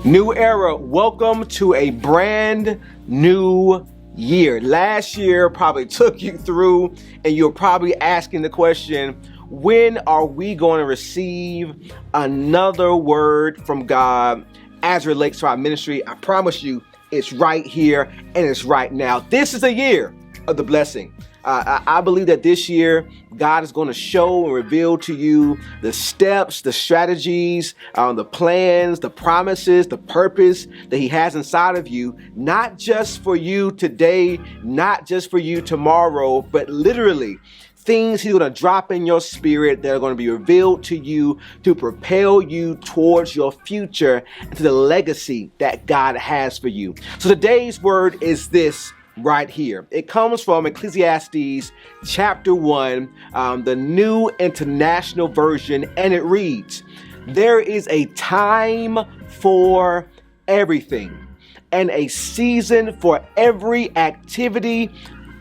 New era, welcome to a brand new year. Last year probably took you through, and you're probably asking the question, when are we going to receive another word from God as it relates to our ministry? I promise you, it's right here and it's right now. This is a year of the blessing. I believe that this year, God is going to show and reveal to you the steps, the strategies, the plans, the promises, the purpose that He has inside of you, not just for you today, not just for you tomorrow, but literally things He's going to drop in your spirit that are going to be revealed to you to propel you towards your future and to the legacy that God has for you. So today's word is this right here. It comes from Ecclesiastes chapter 1, the New International Version, and it reads, "There is a time for everything and a season for every activity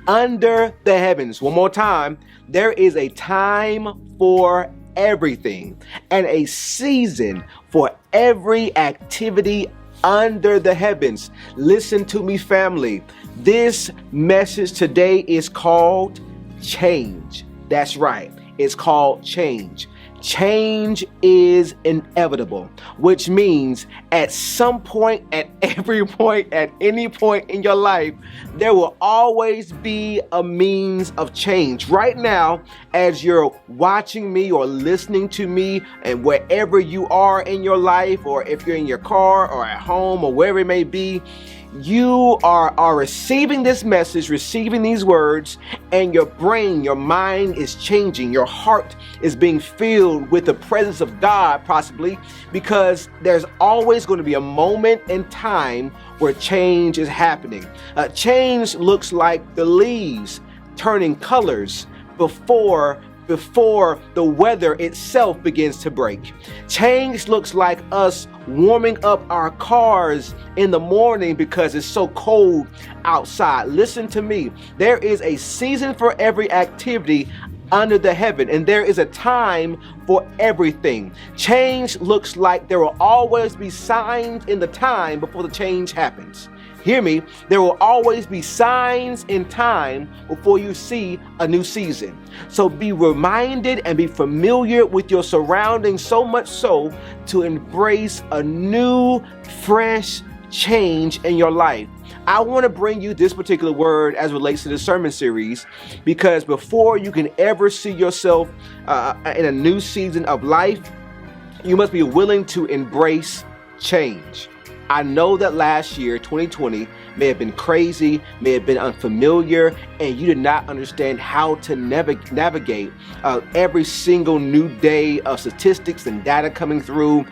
under the heavens." One more time. There is a time for everything and a season for every activity under the heavens. Listen to me, family. This message today is called change. That's right. It's called change. Change is inevitable, which means at some point, at every point, at any point in your life, there will always be a means of change. Right now, as you're watching me or listening to me, and wherever you are in your life, or if you're in your car or at home or wherever it may be, you are receiving this message, receiving these words, and your brain, your mind is changing. Your heart is being filled with the presence of God, possibly, because there's always going to be a moment in time where change is happening. Change looks like the leaves turning colors before the weather itself begins to break. Change looks like us warming up our cars in the morning because it's so cold outside. Listen to me. There is a season for every activity under the heaven, and there is a time for everything. Change looks like there will always be signs in the time before the change happens. Hear me, there will always be signs in time before you see a new season. So be reminded and be familiar with your surroundings, so much so to embrace a new, fresh change in your life. I want to bring you this particular word as it relates to the sermon series, because before you can ever see yourself in a new season of life, you must be willing to embrace change. I know that last year, 2020, may have been crazy, may have been unfamiliar, and you did not understand how to navigate every single new day of statistics and data coming through.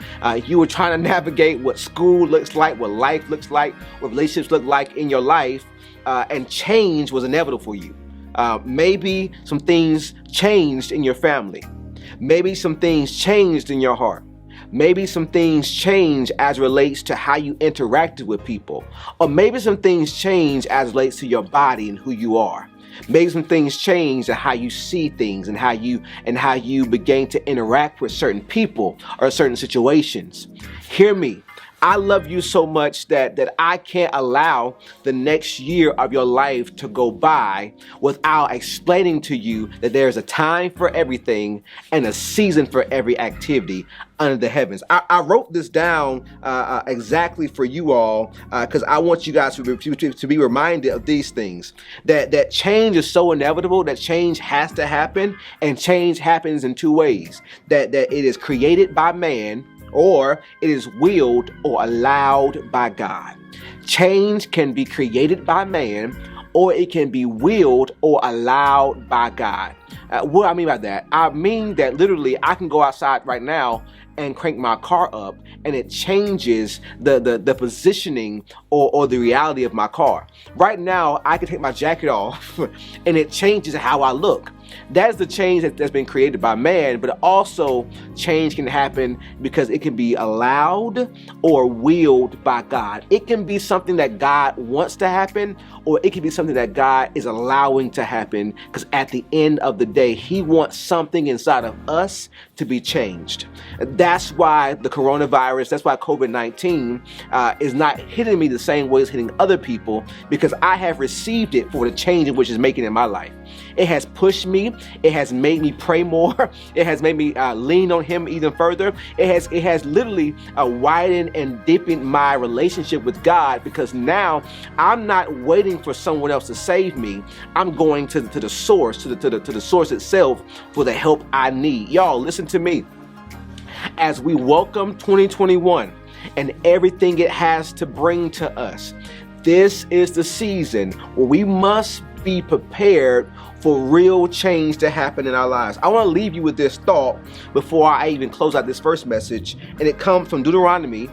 You were trying to navigate what school looks like, what life looks like, what relationships look like in your life, and change was inevitable for you. Maybe some things changed in your family. Maybe some things changed in your heart. Maybe some things change as it relates to how you interacted with people. Or maybe some things change as it relates to your body and who you are. Maybe some things change in how you see things and how you begin to interact with certain people or certain situations. Hear me. I love you so much that I can't allow the next year of your life to go by without explaining to you that there's a time for everything and a season for every activity under the heavens. I wrote this down exactly for you all because I want you guys to be reminded of these things. That change is so inevitable, that change has to happen, and change happens in two ways. That it is created by man, or it is willed or allowed by God. Change can be created by man, or it can be willed or allowed by God. What do I mean by that? I mean that literally I can go outside right now and crank my car up, and it changes the positioning or the reality of my car. Right now, I can take my jacket off and it changes how I look. That's the change that's been created by man, but also change can happen because it can be allowed or willed by God. It can be something that God wants to happen, or it can be something that God is allowing to happen, because at the end of the day, he wants something inside of us to be changed. That's why the coronavirus, that's why COVID-19 is not hitting me the same way it's hitting other people, because I have received it for the change in which it's making in my life. It has pushed me. It has made me pray more. It has made me lean on him even further. It has literally widened and deepened my relationship with God, because now I'm not waiting for someone else to save me. I'm going to the source, to the source itself for the help I need. Y'all, listen to me. As we welcome 2021 and everything it has to bring to us, this is the season where we must be prepared for real change to happen in our lives. I want to leave you with this thought before I even close out this first message, and it comes from Deuteronomy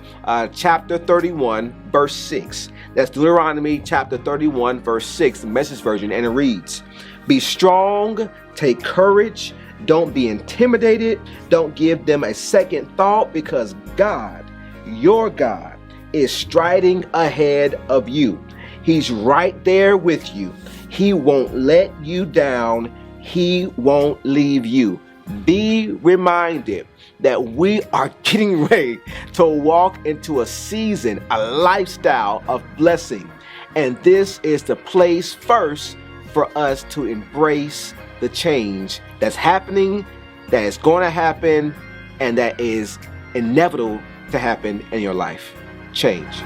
chapter 31, verse 6. That's Deuteronomy chapter 31, verse 6, the Message version, and it reads, "Be strong, take courage, don't be intimidated, don't give them a second thought, because God, your God, is striding ahead of you. He's right there with you. He won't let you down. He won't leave you." Be reminded that we are getting ready to walk into a season, a lifestyle of blessing. And this is the place first for us to embrace the change that's happening, that is going to happen, and that is inevitable to happen in your life. Change.